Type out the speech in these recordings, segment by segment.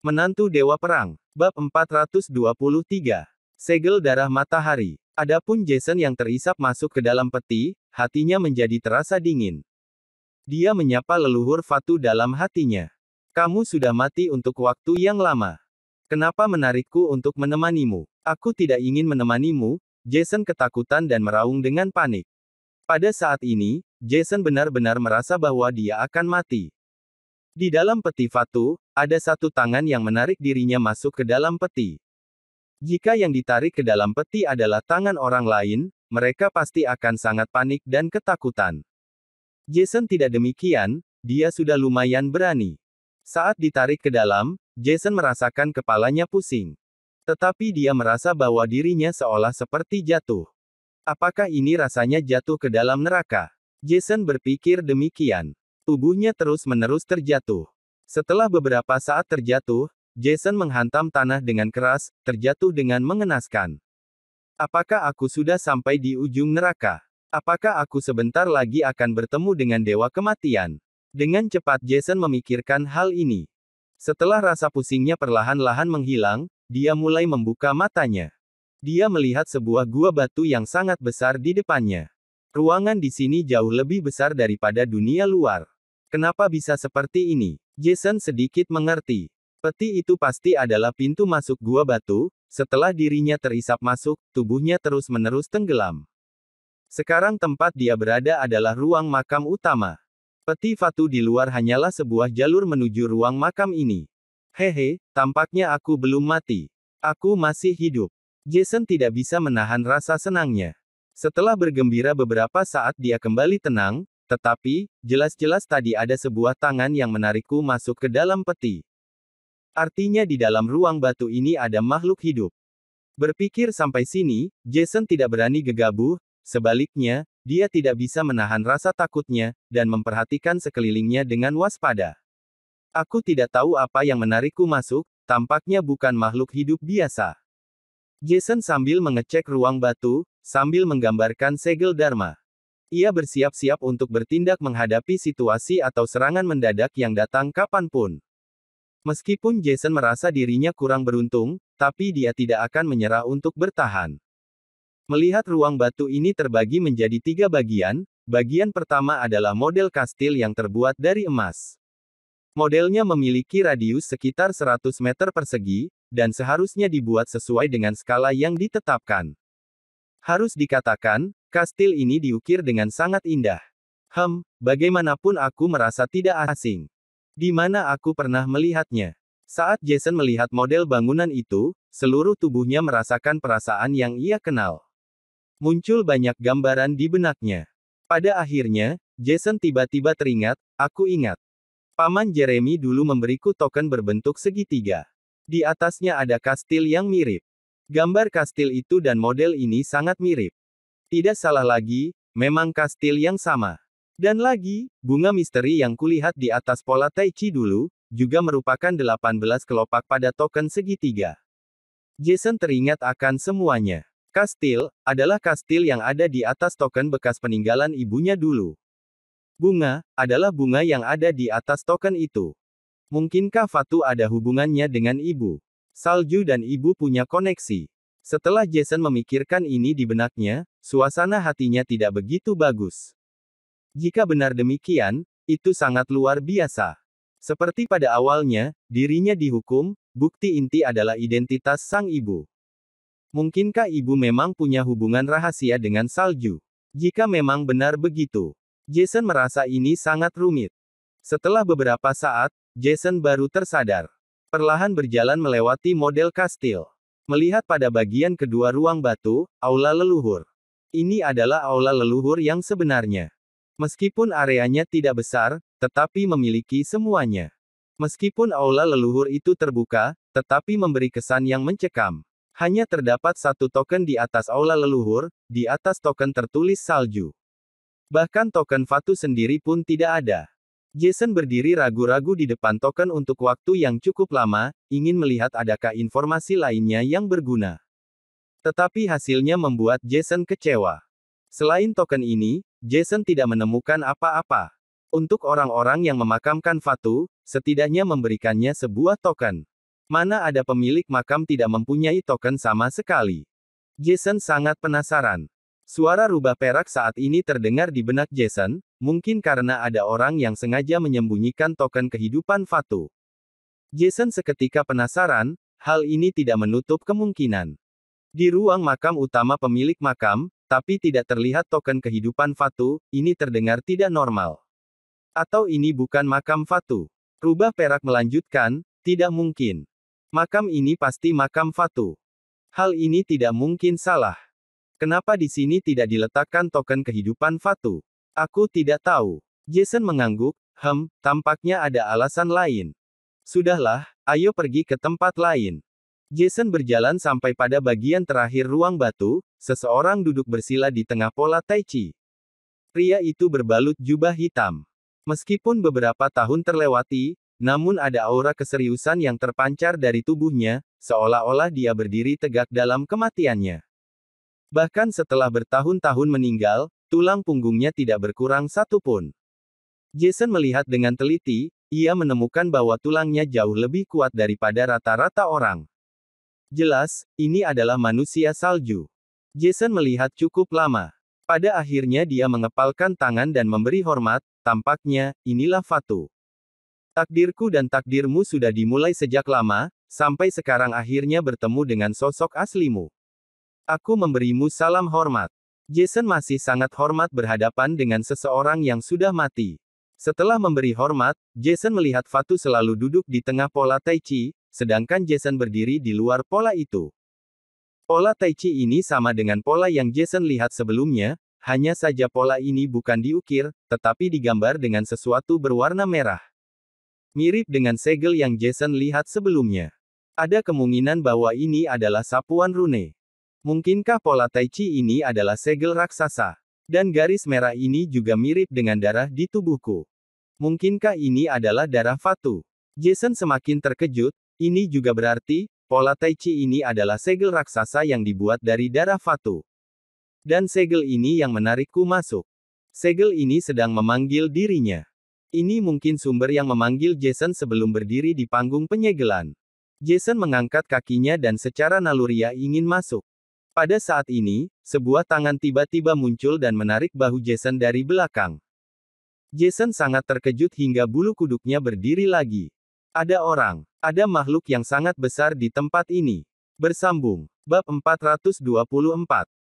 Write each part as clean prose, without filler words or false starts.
Menantu Dewa Perang. Bab 423. Segel Darah Matahari. Adapun Jason yang terisap masuk ke dalam peti, hatinya menjadi terasa dingin. Dia menyapa leluhur Fatu dalam hatinya. Kamu sudah mati untuk waktu yang lama. Kenapa menarikku untuk menemanimu? Aku tidak ingin menemanimu. Jason ketakutan dan meraung dengan panik. Pada saat ini, Jason benar-benar merasa bahwa dia akan mati. Di dalam peti Fatu, ada satu tangan yang menarik dirinya masuk ke dalam peti. Jika yang ditarik ke dalam peti adalah tangan orang lain, mereka pasti akan sangat panik dan ketakutan. Jason tidak demikian, dia sudah lumayan berani. Saat ditarik ke dalam, Jason merasakan kepalanya pusing. Tetapi dia merasa bahwa dirinya seolah seperti jatuh. Apakah ini rasanya jatuh ke dalam neraka? Jason berpikir demikian. Tubuhnya terus-menerus terjatuh. Setelah beberapa saat terjatuh, Jason menghantam tanah dengan keras, terjatuh dengan mengenaskan. Apakah aku sudah sampai di ujung neraka? Apakah aku sebentar lagi akan bertemu dengan Dewa Kematian? Dengan cepat Jason memikirkan hal ini. Setelah rasa pusingnya perlahan-lahan menghilang, dia mulai membuka matanya. Dia melihat sebuah gua batu yang sangat besar di depannya. Ruangan di sini jauh lebih besar daripada dunia luar. Kenapa bisa seperti ini? Jason sedikit mengerti. Peti itu pasti adalah pintu masuk gua batu. Setelah dirinya terisap masuk, tubuhnya terus-menerus tenggelam. Sekarang tempat dia berada adalah ruang makam utama. Peti Fatu di luar hanyalah sebuah jalur menuju ruang makam ini. Hehe, tampaknya aku belum mati. Aku masih hidup. Jason tidak bisa menahan rasa senangnya. Setelah bergembira beberapa saat dia kembali tenang, tetapi, jelas-jelas tadi ada sebuah tangan yang menarikku masuk ke dalam peti. Artinya di dalam ruang batu ini ada makhluk hidup. Berpikir sampai sini, Jason tidak berani gegabah, sebaliknya, dia tidak bisa menahan rasa takutnya, dan memperhatikan sekelilingnya dengan waspada. Aku tidak tahu apa yang menarikku masuk, tampaknya bukan makhluk hidup biasa. Jason sambil mengecek ruang batu, sambil menggambarkan segel Dharma. Ia bersiap-siap untuk bertindak menghadapi situasi atau serangan mendadak yang datang kapanpun. Meskipun Jason merasa dirinya kurang beruntung, tapi dia tidak akan menyerah untuk bertahan. Melihat ruang batu ini terbagi menjadi 3 bagian, bagian pertama adalah model kastil yang terbuat dari emas. Modelnya memiliki radius sekitar 100 meter persegi, dan seharusnya dibuat sesuai dengan skala yang ditetapkan. Harus dikatakan, kastil ini diukir dengan sangat indah. Bagaimanapun aku merasa tidak asing. Di mana aku pernah melihatnya? Saat Jason melihat model bangunan itu, seluruh tubuhnya merasakan perasaan yang ia kenal. Muncul banyak gambaran di benaknya. Pada akhirnya, Jason tiba-tiba teringat, aku ingat. Paman Jeremy dulu memberiku token berbentuk segitiga. Di atasnya ada kastil yang mirip. Gambar kastil itu dan model ini sangat mirip. Tidak salah lagi, memang kastil yang sama. Dan lagi, bunga misteri yang kulihat di atas pola Tai Chi dulu, juga merupakan 18 kelopak pada token segitiga. Jason teringat akan semuanya. Kastil, adalah kastil yang ada di atas token bekas peninggalan ibunya dulu. Bunga, adalah bunga yang ada di atas token itu. Mungkinkah Fatu ada hubungannya dengan ibu? Salju dan ibu punya koneksi. Setelah Jason memikirkan ini di benaknya, suasana hatinya tidak begitu bagus. Jika benar demikian, itu sangat luar biasa. Seperti pada awalnya, dirinya dihukum, bukti inti adalah identitas sang ibu. Mungkinkah ibu memang punya hubungan rahasia dengan Salju? Jika memang benar begitu, Jason merasa ini sangat rumit. Setelah beberapa saat, Jason baru tersadar. Perlahan berjalan melewati model kastil. Melihat pada bagian kedua ruang batu, aula leluhur. Ini adalah aula leluhur yang sebenarnya. Meskipun areanya tidak besar, tetapi memiliki semuanya. Meskipun aula leluhur itu terbuka, tetapi memberi kesan yang mencekam. Hanya terdapat satu token di atas aula leluhur, di atas token tertulis salju. Bahkan token Fatu sendiri pun tidak ada. Jason berdiri ragu-ragu di depan token untuk waktu yang cukup lama, ingin melihat adakah informasi lainnya yang berguna. Tetapi hasilnya membuat Jason kecewa. Selain token ini, Jason tidak menemukan apa-apa. Untuk orang-orang yang memakamkan Fatu, setidaknya memberikannya sebuah token. Mana ada pemilik makam tidak mempunyai token sama sekali. Jason sangat penasaran. Suara rubah perak saat ini terdengar di benak Jason, mungkin karena ada orang yang sengaja menyembunyikan token kehidupan Fatu. Jason seketika penasaran, hal ini tidak menutup kemungkinan. Di ruang makam utama pemilik makam, tapi tidak terlihat token kehidupan Fatu, ini terdengar tidak normal. Atau ini bukan makam Fatu? Rubah perak melanjutkan, tidak mungkin. Makam ini pasti makam Fatu. Hal ini tidak mungkin salah. Kenapa di sini tidak diletakkan token kehidupan Fatu? Aku tidak tahu. Jason mengangguk, tampaknya ada alasan lain. Sudahlah, ayo pergi ke tempat lain. Jason berjalan sampai pada bagian terakhir ruang batu, seseorang duduk bersila di tengah pola Tai Chi. Pria itu berbalut jubah hitam. Meskipun beberapa tahun terlewati, namun ada aura keseriusan yang terpancar dari tubuhnya, seolah-olah dia berdiri tegak dalam kematiannya. Bahkan setelah bertahun-tahun meninggal, tulang punggungnya tidak berkurang satu pun. Jason melihat dengan teliti, ia menemukan bahwa tulangnya jauh lebih kuat daripada rata-rata orang. Jelas, ini adalah manusia salju. Jason melihat cukup lama. Pada akhirnya dia mengepalkan tangan dan memberi hormat, tampaknya, inilah Fatu. Takdirku dan takdirmu sudah dimulai sejak lama, sampai sekarang akhirnya bertemu dengan sosok aslimu. Aku memberimu salam hormat. Jason masih sangat hormat berhadapan dengan seseorang yang sudah mati. Setelah memberi hormat, Jason melihat Fatu selalu duduk di tengah pola Tai Chi, sedangkan Jason berdiri di luar pola itu. Pola Tai Chi ini sama dengan pola yang Jason lihat sebelumnya, hanya saja pola ini bukan diukir, tetapi digambar dengan sesuatu berwarna merah. Mirip dengan segel yang Jason lihat sebelumnya. Ada kemungkinan bahwa ini adalah sapuan rune. Mungkinkah pola Tai Chi ini adalah segel raksasa? Dan garis merah ini juga mirip dengan darah di tubuhku. Mungkinkah ini adalah darah Fatu? Jason semakin terkejut, ini juga berarti, pola Tai Chi ini adalah segel raksasa yang dibuat dari darah Fatu. Dan segel ini yang menarikku masuk. Segel ini sedang memanggil dirinya. Ini mungkin sumber yang memanggil Jason sebelum berdiri di panggung penyegelan. Jason mengangkat kakinya dan secara naluriah ingin masuk. Pada saat ini, sebuah tangan tiba-tiba muncul dan menarik bahu Jason dari belakang. Jason sangat terkejut hingga bulu kuduknya berdiri lagi. Ada orang, ada makhluk yang sangat besar di tempat ini. Bersambung. Bab 424.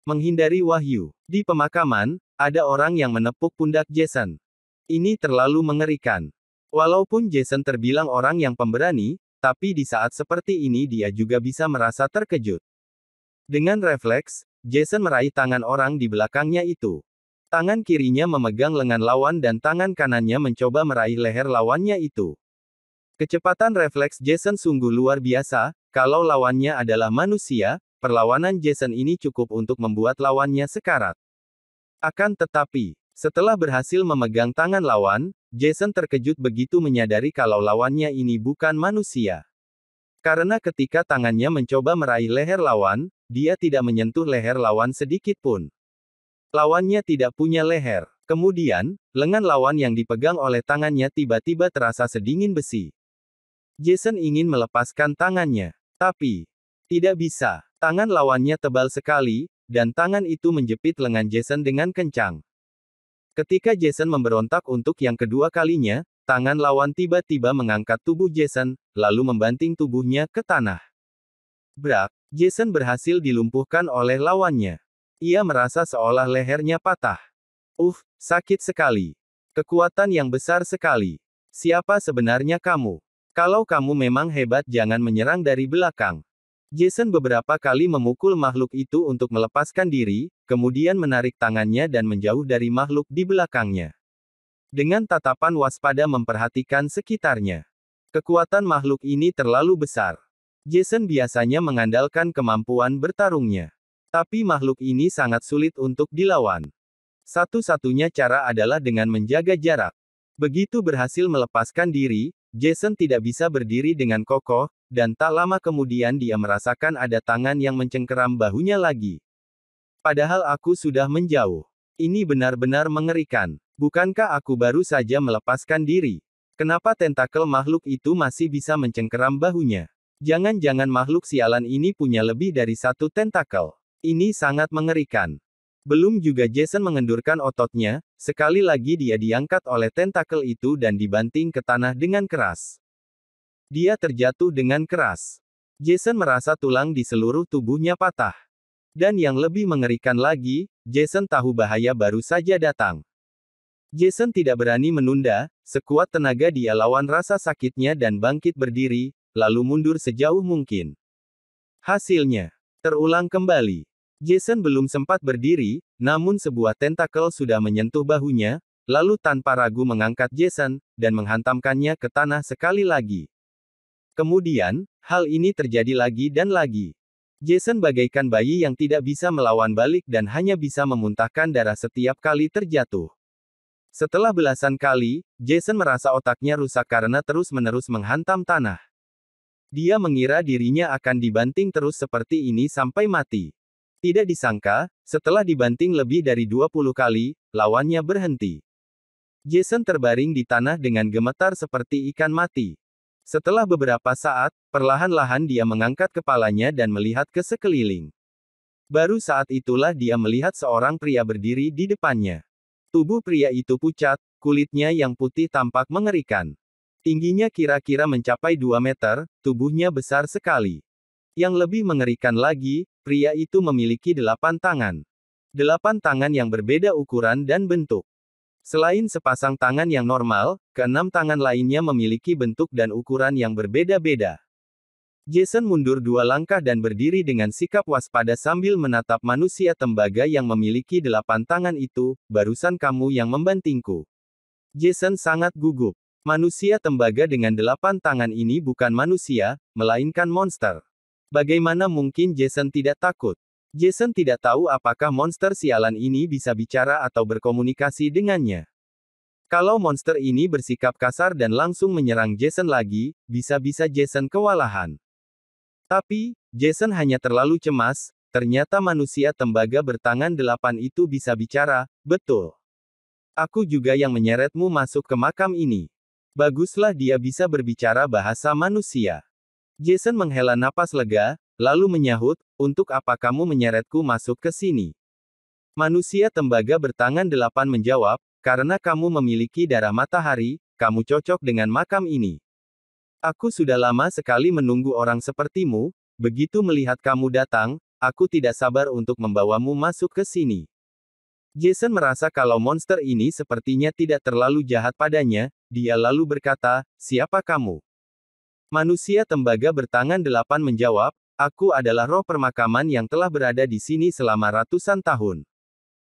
Menghindari wahyu. Di pemakaman, ada orang yang menepuk pundak Jason. Ini terlalu mengerikan. Walaupun Jason terbilang orang yang pemberani, tapi di saat seperti ini dia juga bisa merasa terkejut. Dengan refleks, Jason meraih tangan orang di belakangnya itu. Tangan kirinya memegang lengan lawan dan tangan kanannya mencoba meraih leher lawannya itu. Kecepatan refleks Jason sungguh luar biasa, kalau lawannya adalah manusia, perlawanan Jason ini cukup untuk membuat lawannya sekarat. Akan tetapi, setelah berhasil memegang tangan lawan, Jason terkejut begitu menyadari kalau lawannya ini bukan manusia. Karena ketika tangannya mencoba meraih leher lawan, dia tidak menyentuh leher lawan sedikit pun. Lawannya tidak punya leher. Kemudian, lengan lawan yang dipegang oleh tangannya tiba-tiba terasa sedingin besi. Jason ingin melepaskan tangannya. Tapi, tidak bisa. Tangan lawannya tebal sekali, dan tangan itu menjepit lengan Jason dengan kencang. Ketika Jason memberontak untuk yang kedua kalinya, tangan lawan tiba-tiba mengangkat tubuh Jason, lalu membanting tubuhnya ke tanah. Brak, Jason berhasil dilumpuhkan oleh lawannya. Ia merasa seolah lehernya patah. Sakit sekali. Kekuatan yang besar sekali. Siapa sebenarnya kamu? Kalau kamu memang hebat jangan menyerang dari belakang. Jason beberapa kali memukul makhluk itu untuk melepaskan diri, kemudian menarik tangannya dan menjauh dari makhluk di belakangnya. Dengan tatapan waspada memperhatikan sekitarnya. Kekuatan makhluk ini terlalu besar. Jason biasanya mengandalkan kemampuan bertarungnya. Tapi makhluk ini sangat sulit untuk dilawan. Satu-satunya cara adalah dengan menjaga jarak. Begitu berhasil melepaskan diri, Jason tidak bisa berdiri dengan kokoh, dan tak lama kemudian dia merasakan ada tangan yang mencengkeram bahunya lagi. Padahal aku sudah menjauh. Ini benar-benar mengerikan. Bukankah aku baru saja melepaskan diri? Kenapa tentakel makhluk itu masih bisa mencengkeram bahunya? Jangan-jangan makhluk sialan ini punya lebih dari satu tentakel. Ini sangat mengerikan. Belum juga Jason mengendurkan ototnya, sekali lagi dia diangkat oleh tentakel itu dan dibanting ke tanah dengan keras. Dia terjatuh dengan keras. Jason merasa tulang di seluruh tubuhnya patah. Dan yang lebih mengerikan lagi, Jason tahu bahaya baru saja datang. Jason tidak berani menunda, sekuat tenaga dia lawan rasa sakitnya dan bangkit berdiri, lalu mundur sejauh mungkin. Hasilnya, terulang kembali. Jason belum sempat berdiri, namun sebuah tentakel sudah menyentuh bahunya, lalu tanpa ragu mengangkat Jason, dan menghantamkannya ke tanah sekali lagi. Kemudian, hal ini terjadi lagi dan lagi. Jason bagaikan bayi yang tidak bisa melawan balik dan hanya bisa memuntahkan darah setiap kali terjatuh. Setelah belasan kali, Jason merasa otaknya rusak karena terus-menerus menghantam tanah. Dia mengira dirinya akan dibanting terus seperti ini sampai mati. Tidak disangka, setelah dibanting lebih dari 20 kali, lawannya berhenti. Jason terbaring di tanah dengan gemetar seperti ikan mati. Setelah beberapa saat, perlahan-lahan dia mengangkat kepalanya dan melihat ke sekeliling. Baru saat itulah dia melihat seorang pria berdiri di depannya. Tubuh pria itu pucat, kulitnya yang putih tampak mengerikan. Tingginya kira-kira mencapai 2 meter, tubuhnya besar sekali. Yang lebih mengerikan lagi, pria itu memiliki 8 tangan. 8 tangan yang berbeda ukuran dan bentuk. Selain sepasang tangan yang normal, ke-6 tangan lainnya memiliki bentuk dan ukuran yang berbeda-beda. Jason mundur 2 langkah dan berdiri dengan sikap waspada sambil menatap manusia tembaga yang memiliki 8 tangan itu, barusan kamu yang membantingku. Jason sangat gugup. Manusia tembaga dengan 8 tangan ini bukan manusia, melainkan monster. Bagaimana mungkin Jason tidak takut? Jason tidak tahu apakah monster sialan ini bisa bicara atau berkomunikasi dengannya. Kalau monster ini bersikap kasar dan langsung menyerang Jason lagi, bisa-bisa Jason kewalahan. Tapi, Jason hanya terlalu cemas, ternyata manusia tembaga bertangan 8 itu bisa bicara, betul. Aku juga yang menyeretmu masuk ke makam ini. Baguslah dia bisa berbicara bahasa manusia. Jason menghela napas lega, lalu menyahut, untuk apa kamu menyeretku masuk ke sini? Manusia tembaga bertangan 8 menjawab, karena kamu memiliki darah matahari, kamu cocok dengan makam ini. Aku sudah lama sekali menunggu orang sepertimu, begitu melihat kamu datang, aku tidak sabar untuk membawamu masuk ke sini. Jason merasa kalau monster ini sepertinya tidak terlalu jahat padanya, dia lalu berkata, siapa kamu? Manusia tembaga bertangan 8 menjawab, aku adalah roh permakaman yang telah berada di sini selama ratusan tahun.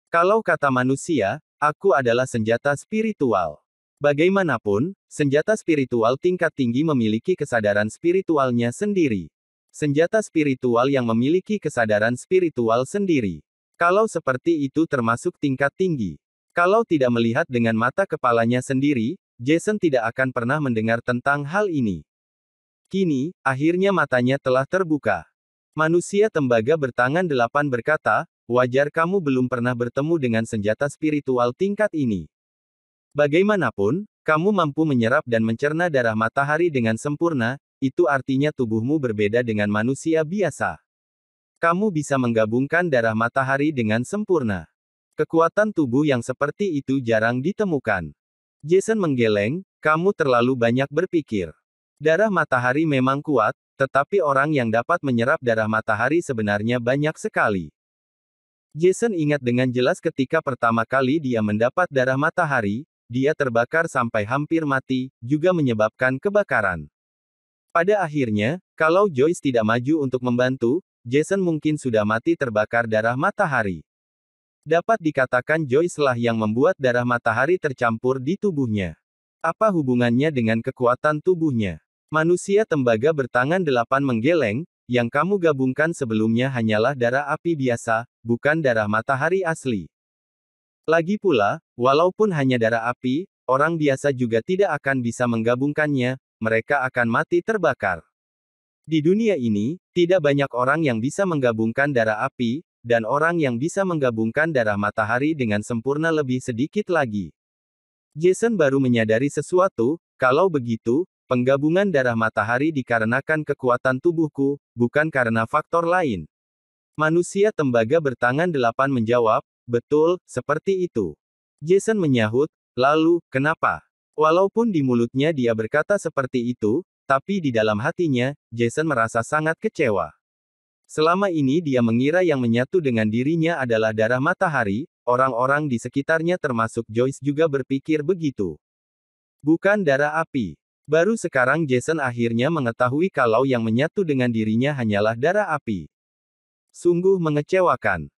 Kalau kata manusia, aku adalah senjata spiritual. Bagaimanapun, senjata spiritual tingkat tinggi memiliki kesadaran spiritualnya sendiri. Senjata spiritual yang memiliki kesadaran spiritual sendiri. Kalau seperti itu termasuk tingkat tinggi. Kalau tidak melihat dengan mata kepalanya sendiri, Jason tidak akan pernah mendengar tentang hal ini. Kini, akhirnya matanya telah terbuka. Manusia tembaga bertangan 8 berkata, wajar kamu belum pernah bertemu dengan senjata spiritual tingkat ini. Bagaimanapun, kamu mampu menyerap dan mencerna darah matahari dengan sempurna, itu artinya tubuhmu berbeda dengan manusia biasa. Kamu bisa menggabungkan darah matahari dengan sempurna. Kekuatan tubuh yang seperti itu jarang ditemukan. Jason menggeleng, kamu terlalu banyak berpikir. Darah matahari memang kuat, tetapi orang yang dapat menyerap darah matahari sebenarnya banyak sekali. Jason ingat dengan jelas ketika pertama kali dia mendapat darah matahari, dia terbakar sampai hampir mati, juga menyebabkan kebakaran. Pada akhirnya, kalau Joyce tidak maju untuk membantu, Jason mungkin sudah mati terbakar darah matahari. Dapat dikatakan Joyce lah yang membuat darah matahari tercampur di tubuhnya. Apa hubungannya dengan kekuatan tubuhnya? Manusia tembaga bertangan 8 menggeleng, yang kamu gabungkan sebelumnya hanyalah darah api biasa, bukan darah matahari asli. Lagi pula, walaupun hanya darah api, orang biasa juga tidak akan bisa menggabungkannya, mereka akan mati terbakar. Di dunia ini, tidak banyak orang yang bisa menggabungkan darah api, dan orang yang bisa menggabungkan darah matahari dengan sempurna lebih sedikit lagi. Jason baru menyadari sesuatu, kalau begitu, penggabungan darah matahari dikarenakan kekuatan tubuhku, bukan karena faktor lain. Manusia tembaga bertangan 8 menjawab, betul, seperti itu. Jason menyahut, lalu, kenapa? Walaupun di mulutnya dia berkata seperti itu, tapi di dalam hatinya, Jason merasa sangat kecewa. Selama ini dia mengira yang menyatu dengan dirinya adalah darah matahari, orang-orang di sekitarnya termasuk Joyce juga berpikir begitu. Bukan darah api. Baru sekarang Jason akhirnya mengetahui kalau yang menyatu dengan dirinya hanyalah darah api. Sungguh mengecewakan.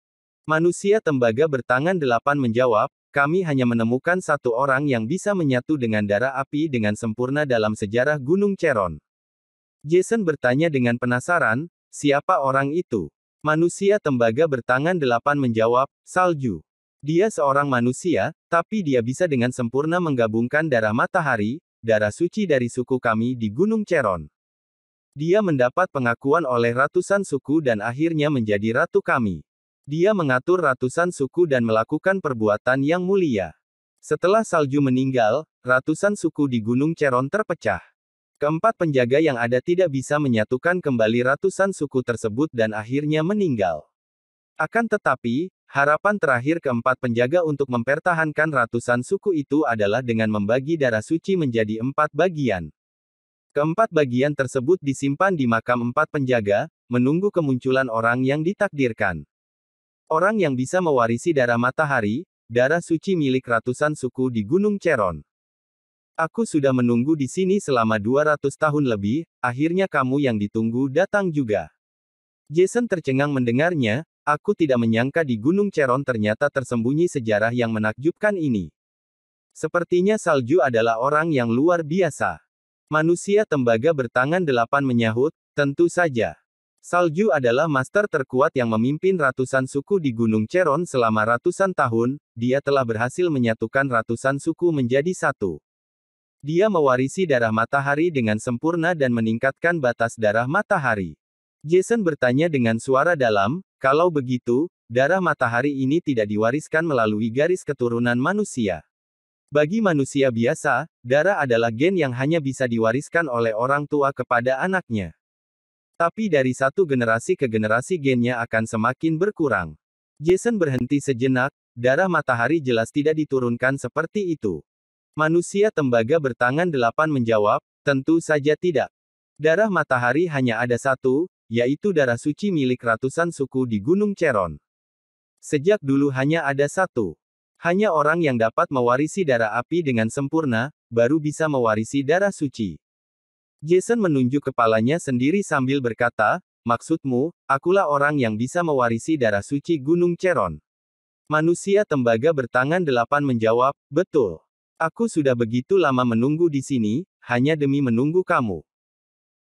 Manusia tembaga bertangan 8 menjawab, kami hanya menemukan satu orang yang bisa menyatu dengan darah api dengan sempurna dalam sejarah Gunung Cheron. Jason bertanya dengan penasaran, siapa orang itu? Manusia tembaga bertangan 8 menjawab, salju. Dia seorang manusia, tapi dia bisa dengan sempurna menggabungkan darah matahari, darah suci dari suku kami di Gunung Cheron. Dia mendapat pengakuan oleh ratusan suku dan akhirnya menjadi ratu kami. Dia mengatur ratusan suku dan melakukan perbuatan yang mulia. Setelah salju meninggal, ratusan suku di Gunung Cheron terpecah. Keempat penjaga yang ada tidak bisa menyatukan kembali ratusan suku tersebut dan akhirnya meninggal. Akan tetapi, harapan terakhir keempat penjaga untuk mempertahankan ratusan suku itu adalah dengan membagi darah suci menjadi 4 bagian. Keempat bagian tersebut disimpan di makam 4 penjaga, menunggu kemunculan orang yang ditakdirkan. Orang yang bisa mewarisi darah matahari, darah suci milik ratusan suku di Gunung Cheron. Aku sudah menunggu di sini selama 200 tahun lebih, akhirnya kamu yang ditunggu datang juga. Jason tercengang mendengarnya, aku tidak menyangka di Gunung Cheron ternyata tersembunyi sejarah yang menakjubkan ini. Sepertinya salju adalah orang yang luar biasa. Manusia tembaga bertangan 8 menyahut, tentu saja. Salju adalah master terkuat yang memimpin ratusan suku di Gunung Cheron selama ratusan tahun, dia telah berhasil menyatukan ratusan suku menjadi satu. Dia mewarisi darah matahari dengan sempurna dan meningkatkan batas darah matahari. Jason bertanya dengan suara dalam, kalau begitu, darah matahari ini tidak diwariskan melalui garis keturunan manusia. Bagi manusia biasa, darah adalah gen yang hanya bisa diwariskan oleh orang tua kepada anaknya. Tapi dari satu generasi ke generasi gennya akan semakin berkurang. Jason berhenti sejenak, darah matahari jelas tidak diturunkan seperti itu. Manusia tembaga bertangan 8 menjawab, tentu saja tidak. Darah matahari hanya ada satu, yaitu darah suci milik ratusan suku di Gunung Cheron. Sejak dulu hanya ada satu. Hanya orang yang dapat mewarisi darah api dengan sempurna, baru bisa mewarisi darah suci. Jason menunjuk kepalanya sendiri sambil berkata, maksudmu, akulah orang yang bisa mewarisi darah suci Gunung Cheron. Manusia tembaga bertangan 8 menjawab, betul. Aku sudah begitu lama menunggu di sini, hanya demi menunggu kamu.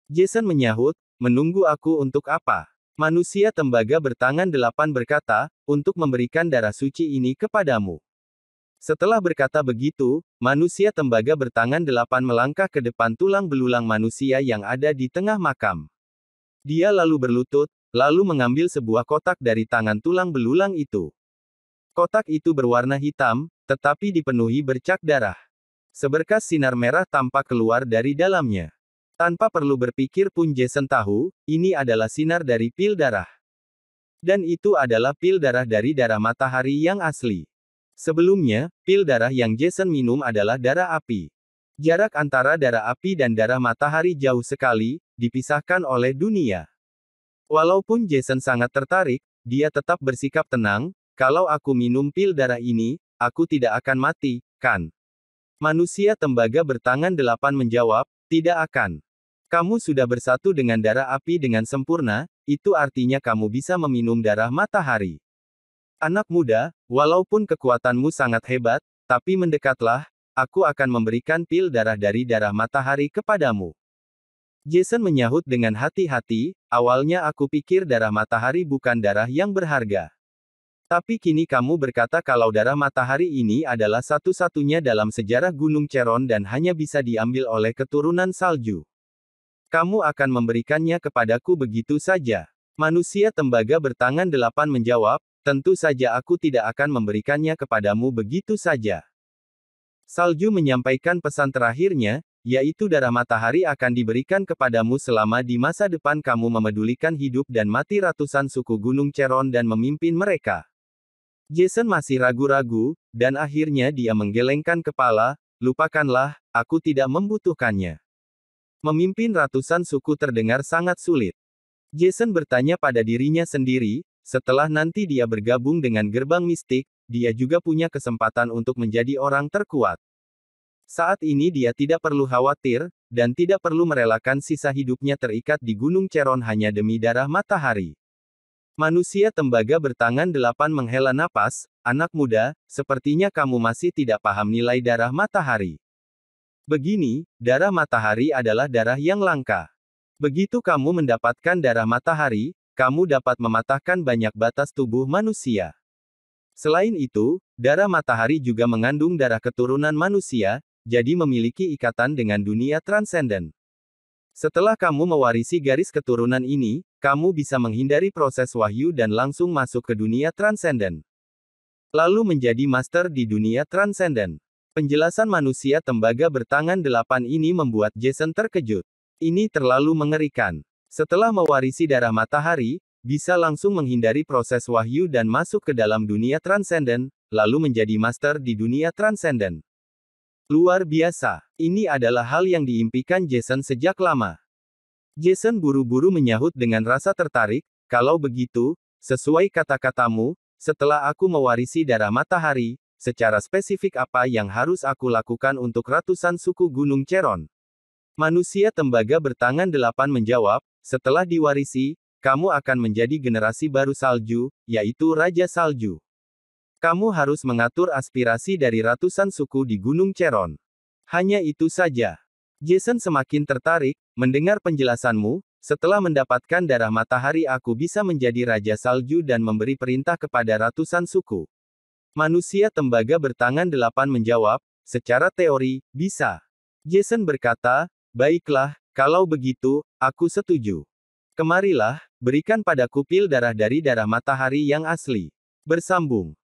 Jason menyahut, menunggu aku untuk apa? Manusia tembaga bertangan 8 berkata, untuk memberikan darah suci ini kepadamu. Setelah berkata begitu, manusia tembaga bertangan 8 melangkah ke depan tulang belulang manusia yang ada di tengah makam. Dia lalu berlutut, lalu mengambil sebuah kotak dari tangan tulang belulang itu. Kotak itu berwarna hitam, tetapi dipenuhi bercak darah. Seberkas sinar merah tampak keluar dari dalamnya. Tanpa perlu berpikir pun Jason tahu, ini adalah sinar dari pil darah. Dan itu adalah pil darah dari darah matahari yang asli. Sebelumnya, pil darah yang Jason minum adalah darah api. Jarak antara darah api dan darah matahari jauh sekali, dipisahkan oleh dunia. Walaupun Jason sangat tertarik, dia tetap bersikap tenang, kalau aku minum pil darah ini, aku tidak akan mati, kan? Manusia tembaga bertangan 8 menjawab, tidak akan. Kamu sudah bersatu dengan darah api dengan sempurna, itu artinya kamu bisa meminum darah matahari. Anak muda, walaupun kekuatanmu sangat hebat, tapi mendekatlah, aku akan memberikan pil darah dari darah matahari kepadamu. Jason menyahut dengan hati-hati, awalnya aku pikir darah matahari bukan darah yang berharga. Tapi kini kamu berkata kalau darah matahari ini adalah satu-satunya dalam sejarah Gunung Cheron dan hanya bisa diambil oleh keturunan salju. Kamu akan memberikannya kepadaku begitu saja. Manusia tembaga bertangan 8 menjawab, tentu saja aku tidak akan memberikannya kepadamu begitu saja. Salju menyampaikan pesan terakhirnya, yaitu darah matahari akan diberikan kepadamu selama di masa depan kamu memedulikan hidup dan mati ratusan suku Gunung Cheron dan memimpin mereka. Jason masih ragu-ragu, dan akhirnya dia menggelengkan kepala, lupakanlah, aku tidak membutuhkannya. Memimpin ratusan suku terdengar sangat sulit. Jason bertanya pada dirinya sendiri, setelah nanti dia bergabung dengan gerbang mistik, dia juga punya kesempatan untuk menjadi orang terkuat. Saat ini dia tidak perlu khawatir, dan tidak perlu merelakan sisa hidupnya terikat di Gunung Cheron hanya demi darah matahari. Manusia tembaga bertangan 8 menghela napas, anak muda, sepertinya kamu masih tidak paham nilai darah matahari. Begini, darah matahari adalah darah yang langka. Begitu kamu mendapatkan darah matahari, kamu dapat mematahkan banyak batas tubuh manusia. Selain itu, darah matahari juga mengandung darah keturunan manusia, jadi memiliki ikatan dengan dunia transenden. Setelah kamu mewarisi garis keturunan ini, kamu bisa menghindari proses wahyu dan langsung masuk ke dunia transenden. Lalu menjadi master di dunia transenden. Penjelasan manusia tembaga bertangan 8 ini membuat Jason terkejut. Ini terlalu mengerikan. Setelah mewarisi darah matahari, bisa langsung menghindari proses wahyu dan masuk ke dalam dunia transenden, lalu menjadi master di dunia transenden. Luar biasa. Ini adalah hal yang diimpikan Jason sejak lama. Jason buru-buru menyahut dengan rasa tertarik, kalau begitu, sesuai kata-katamu, setelah aku mewarisi darah matahari, secara spesifik apa yang harus aku lakukan untuk ratusan suku Gunung Cheron? Manusia tembaga bertangan 8 menjawab, setelah diwarisi, kamu akan menjadi generasi baru salju, yaitu Raja Salju. Kamu harus mengatur aspirasi dari ratusan suku di Gunung Cheron. Hanya itu saja. Jason semakin tertarik, mendengar penjelasanmu, setelah mendapatkan darah matahari aku bisa menjadi Raja Salju dan memberi perintah kepada ratusan suku. Manusia tembaga bertangan 8 menjawab, secara teori, bisa. Jason berkata, baiklah, kalau begitu, aku setuju. Kemarilah, berikan padaku pil darah dari darah matahari yang asli. Bersambung.